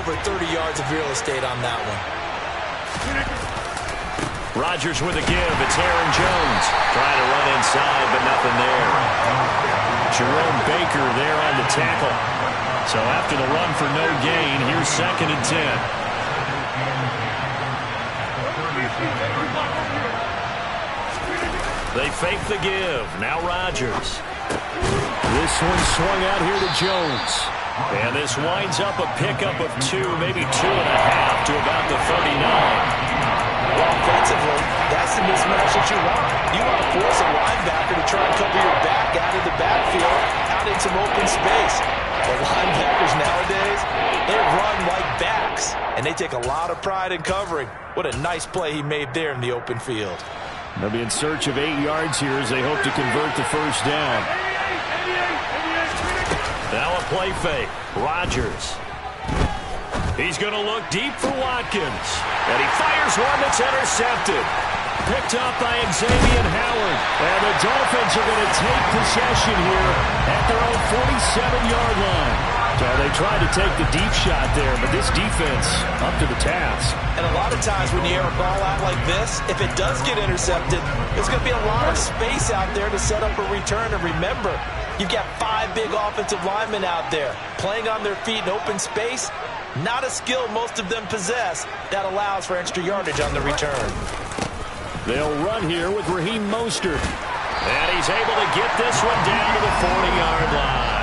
over 30 yards of real estate on that one. Rodgers with a give. It's Aaron Jones. Trying to run inside, but nothing there. Jerome Baker there on the tackle. So after the run for no gain, here's 2nd and 10. They fake the give. Now Rodgers. This one swung out here to Jones. And this winds up a pickup of 2, maybe 2.5 to about the 39. Offensively, that's the mismatch that you want. You want to force a linebacker to try and cover your back out of the backfield, out in some open space. The linebackers nowadays, they run like backs, and they take a lot of pride in covering. What a nice play he made there in the open field. They'll be in search of 8 yards here as they hope to convert the first down. Now a play fake. Rodgers. He's going to look deep for Watkins. And he fires one that's intercepted. Picked up by Xavier Howard. And the Dolphins are going to take possession here at their own 47-yard line. So they tried to take the deep shot there, but this defense up to the task. And a lot of times when you air a ball out like this, if it does get intercepted, there's going to be a lot of space out there to set up a return. And remember, you've got 5 big offensive linemen out there playing on their feet in open space. Not a skill most of them possess that allows for extra yardage on the return. They'll run here with Raheem Mostert. And he's able to get this one down to the 40-yard line.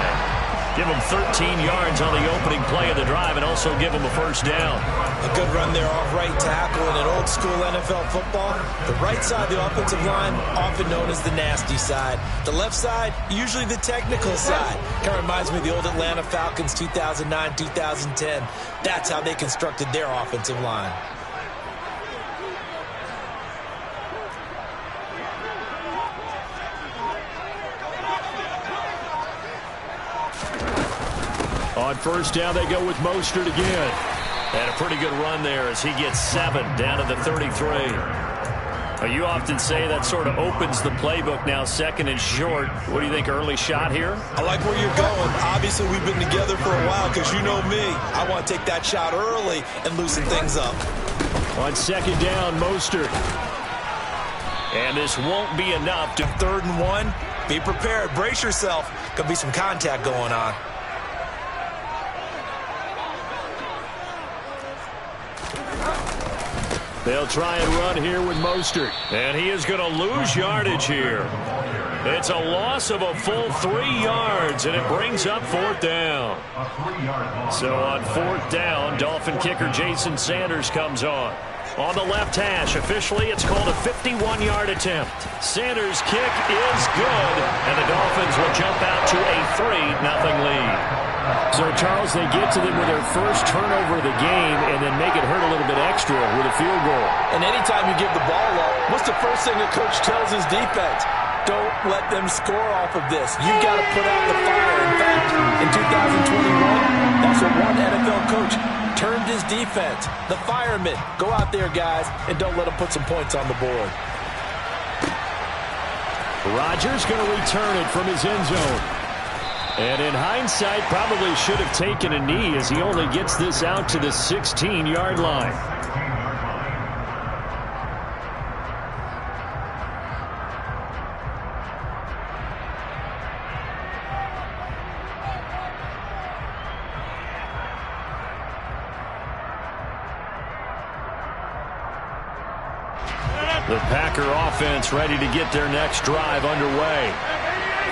Give him 13 yards on the opening play of the drive and also give him a first down. A good run there off right tackle in an old-school NFL football. The right side of the offensive line, often known as the nasty side. The left side, usually the technical side. Kind of reminds me of the old Atlanta Falcons 2009, 2010. That's how they constructed their offensive line. On first down, they go with Mostert again. And a pretty good run there as he gets 7 down to the 33. You often say that sort of opens the playbook now, 2nd and short. What do you think, early shot here? I like where you're going. Obviously, we've been together for a while because you know me. I want to take that shot early and loosen things up. On 2nd down, Mostert. And this won't be enough to 3rd and 1. Be prepared. Brace yourself. Could be some contact going on. They'll try and run here with Mostert. And he is going to lose yardage here. It's a loss of a full 3 yards, and it brings up 4th down. So on 4th down, Dolphin kicker Jason Sanders comes on. On the left hash, officially it's called a 51-yard attempt. Sanders' kick is good, and the Dolphins will jump out to a 3-0 lead. So, Charles, they get to them with their first turnover of the game and then make it hurt a little bit extra with a field goal. And anytime you give the ball up, what's the first thing the coach tells his defense? Don't let them score off of this. You've got to put out the fire. In fact, in 2021, that's what one NFL coach termed his defense. The firemen. Go out there, guys, and don't let them put some points on the board. Rodgers going to return it from his end zone. And in hindsight, probably should have taken a knee as he only gets this out to the 16-yard line. The Packer offense ready to get their next drive underway.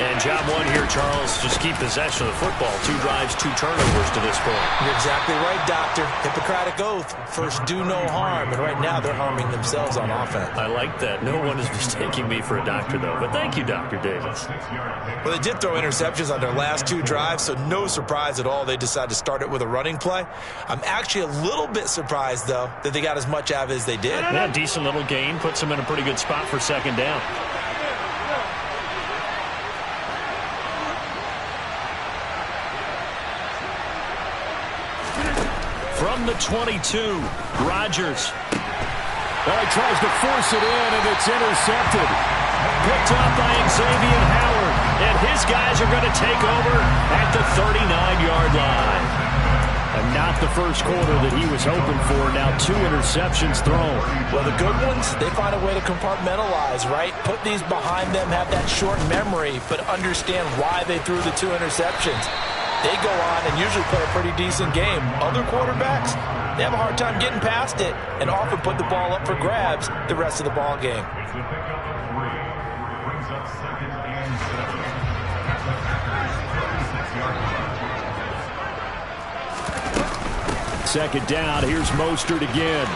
And job 1 here, Charles, just keep possession of the football. 2 drives, 2 turnovers to this point. You're exactly right, Doctor. Hippocratic oath. First, do no harm. And right now, they're harming themselves on offense. I like that. No one is mistaking me for a doctor, though. But thank you, Dr. Davis. Well, they did throw interceptions on their last 2 drives, so no surprise at all they decided to start it with a running play. I'm actually a little bit surprised, though, that they got as much out of it as they did. Yeah, decent little gain. Puts them in a pretty good spot for 2nd down. From the 22, Rodgers. Well, he tries to force it in, and it's intercepted. Picked up by Xavier Howard, and his guys are going to take over at the 39-yard line. And not the first quarter that he was hoping for. Now 2 interceptions thrown. Well, the good ones, they find a way to compartmentalize, right? Put these behind them, have that short memory, but understand why they threw the 2 interceptions. They go on and usually play a pretty decent game. Other quarterbacks, they have a hard time getting past it and often put the ball up for grabs the rest of the ball game. Second down, here's Mostert again.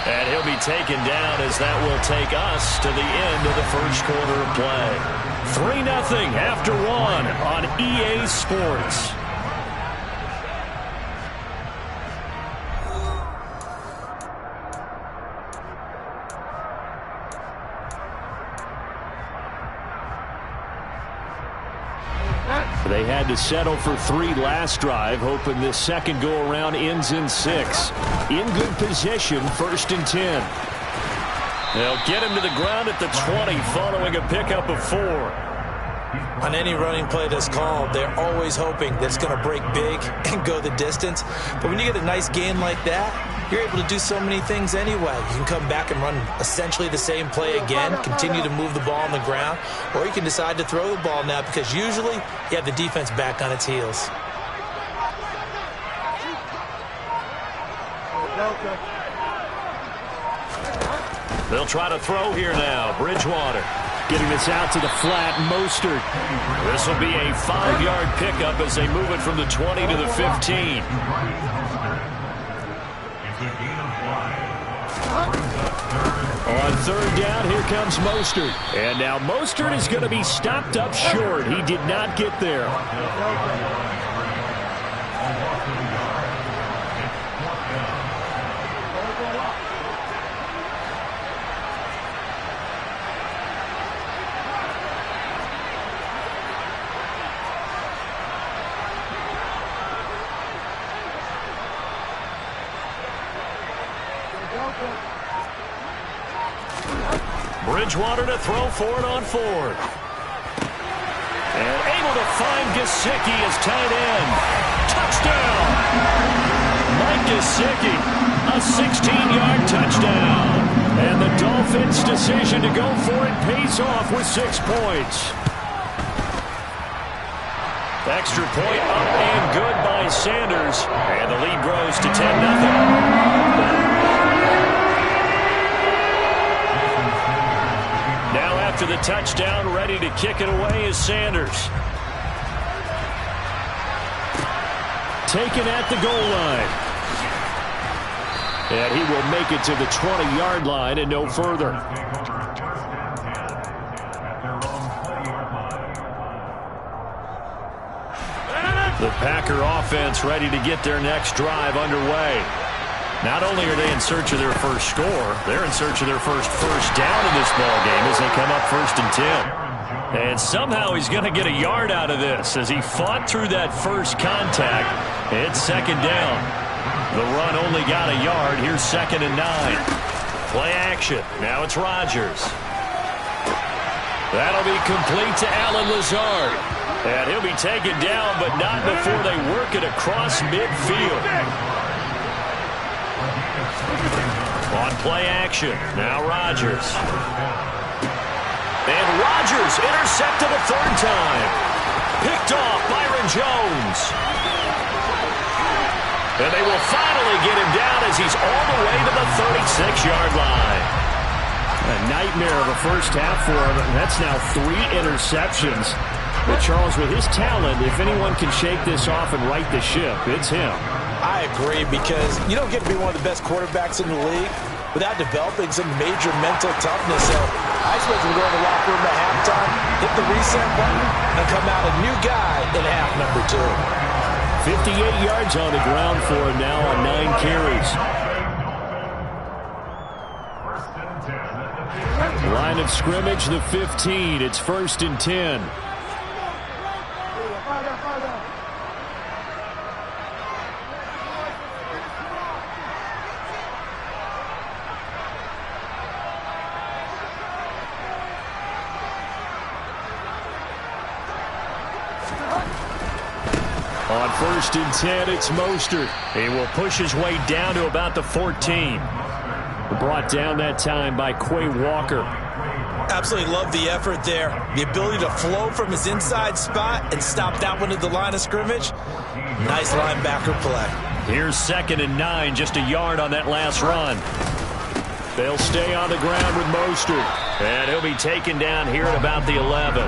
And he'll be taken down as that will take us to the end of the first quarter of play. 3-0 after 1 on EA Sports. They had to settle for 3 last drive, hoping this second go-around ends in 6. In good position, 1st and 10. They'll get him to the ground at the 20 following a pickup of 4. On any running play that's called, they're always hoping that it's going to break big and go the distance. But when you get a nice gain like that, you're able to do so many things anyway. You can come back and run essentially the same play again, continue to move the ball on the ground, or you can decide to throw the ball now because usually you have the defense back on its heels. They'll try to throw here now. Bridgewater getting this out to the flat. Mostert. This will be a 5-yard pickup as they move it from the 20 to the 15. On 3rd down, here comes Mostert. And now Mostert is going to be stopped up short. He did not get there. Bridgewater to throw for it on 4th. And able to find Gesicki as tight end. Touchdown! Mike Gesicki, a 16-yard touchdown. And the Dolphins' decision to go for it pays off with 6 points. Extra point up and good by Sanders. And the lead grows to 10-0. After the touchdown, ready to kick it away is Sanders. Taken at the goal line. And he will make it to the 20-yard line and no further. The Packer offense ready to get their next drive underway. Not only are they in search of their first score, they're in search of their first down in this ball game as they come up 1st and 10. And somehow he's going to get a yard out of this as he fought through that first contact. It's 2nd down. The run only got a yard. Here's 2nd and 9. Play action. Now it's Rodgers. That'll be complete to Allen Lazard. And he'll be taken down, but not before they work it across midfield. On play action, now Rodgers. And Rodgers intercepted a 3rd time. Picked off Byron Jones. And they will finally get him down as he's all the way to the 36-yard line. A nightmare of a first half for him. That's now 3 interceptions. But Charles, with his talent, if anyone can shake this off and right the ship, it's him. I agree, because you don't get to be one of the best quarterbacks in the league without developing some major mental toughness. So I expect him to go in the locker room at halftime, hit the reset button, and come out a new guy in half number 2. 58 yards on the ground for him now on 9 carries. Line of scrimmage, the 15. It's 1st and 10. On 1st and 10, it's Mostert. He will push his way down to about the 14. Brought down that time by Quay Walker. Absolutely love the effort there. The ability to flow from his inside spot and stop that one at the line of scrimmage. Nice linebacker play. Here's 2nd and 9, just a yard on that last run. They'll stay on the ground with Mostert. And he'll be taken down here at about the 11.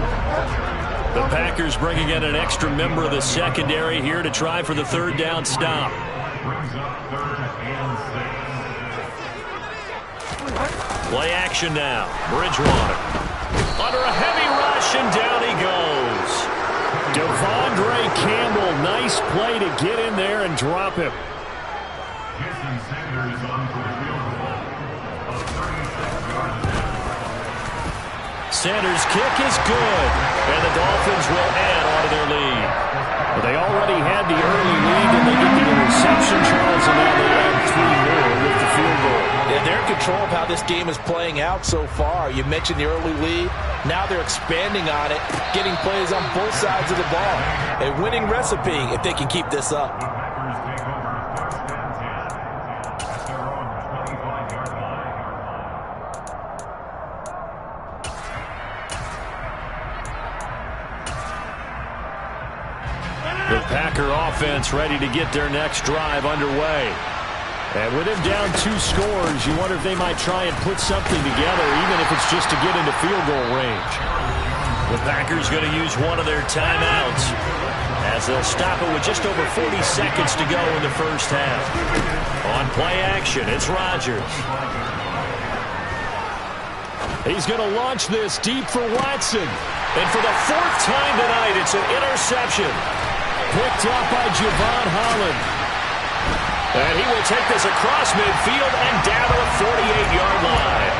The Packers bringing in an extra member of the secondary here to try for the 3rd down stop. Play action now. Bridgewater. Under a heavy rush, and down he goes. Devondre Campbell, nice play to get in there and drop him. Sanders' kick is good, and the Dolphins will add on to their lead. But they already had the early lead, and they get the interception, Charles, and now they add 3 more with the field goal. Yeah, they're in control of how this game is playing out so far. You mentioned the early lead. Now they're expanding on it, getting plays on both sides of the ball. A winning recipe if they can keep this up. The Packer offense ready to get their next drive underway. And with him down 2 scores, you wonder if they might try and put something together, even if it's just to get into field goal range. The Packers going to use one of their timeouts as they'll stop it with just over 40 seconds to go in the first half. On play action, it's Rodgers. He's going to launch this deep for Watson. And for the 4th time tonight, it's an interception. Picked up by Javon Holland. And he will take this across midfield and down to the 48-yard line.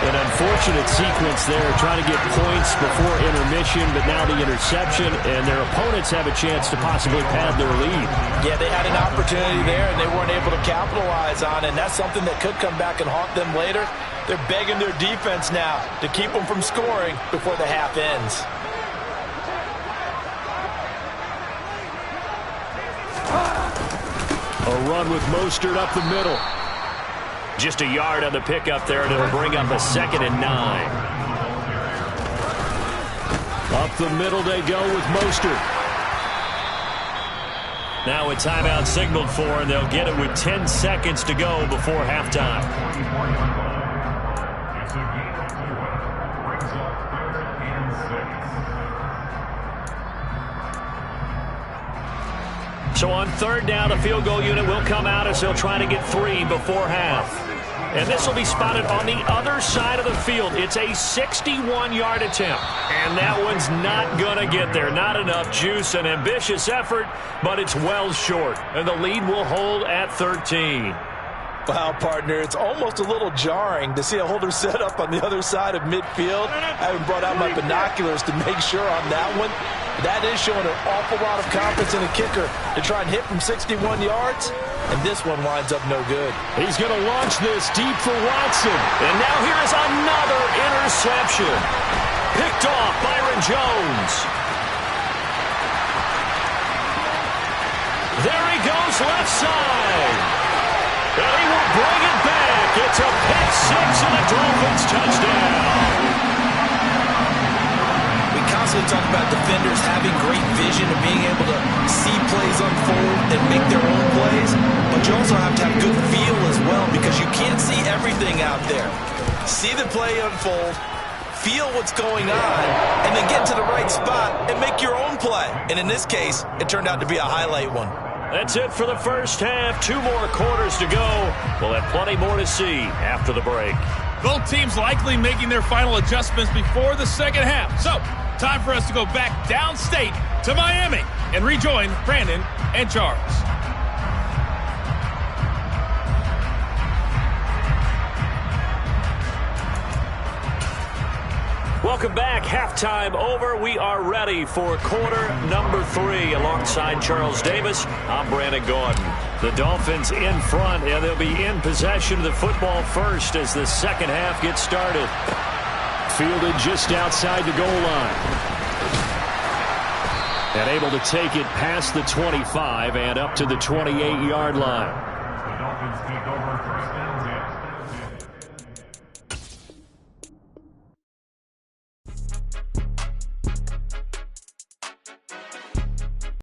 An unfortunate sequence there, trying to get points before intermission, but now the interception, and their opponents have a chance to possibly pad their lead. Yeah, they had an opportunity there, and they weren't able to capitalize on it, and that's something that could come back and haunt them later. They're begging their defense now to keep them from scoring before the half ends. A run with Mostert up the middle. Just a yard on the pickup there, and it'll bring up a 2nd and 9. Up the middle they go with Mostert. Now a timeout signaled for, and they'll get it with 10 seconds to go before halftime. So on 3rd down, the field goal unit will come out as they'll try to get 3 before half. And this will be spotted on the other side of the field. It's a 61-yard attempt. And that one's not going to get there. Not enough juice. An ambitious effort, but it's well short. And the lead will hold at 13. Wow, partner, it's almost a little jarring to see a holder set up on the other side of midfield. I haven't brought out my binoculars to make sure on that one. That is showing an awful lot of confidence in a kicker to try and hit from 61 yards, and this one winds up no good. He's going to launch this deep for Watson. And now here is another interception. Picked off Byron Jones. There he goes left side. And he will bring it back. It's a pick-6 and a Dolphins touchdown. We constantly talk about defenders having great vision and being able to see plays unfold and make their own plays, but you also have to have good feel as well because you can't see everything out there. See the play unfold, feel what's going on, and then get to the right spot and make your own play. And in this case, it turned out to be a highlight one. That's it for the first half. 2 more quarters to go. We'll have plenty more to see after the break. Both teams likely making their final adjustments before the second half. So, time for us to go back downstate to Miami and rejoin Brandon and Charles. Welcome back. Halftime over. We are ready for quarter number 3. Alongside Charles Davis, I'm Brandon Gordon. The Dolphins in front, and they'll be in possession of the football first as the second half gets started. Fielded just outside the goal line. And able to take it past the 25 and up to the 28-yard line. The Dolphins take over first and 10.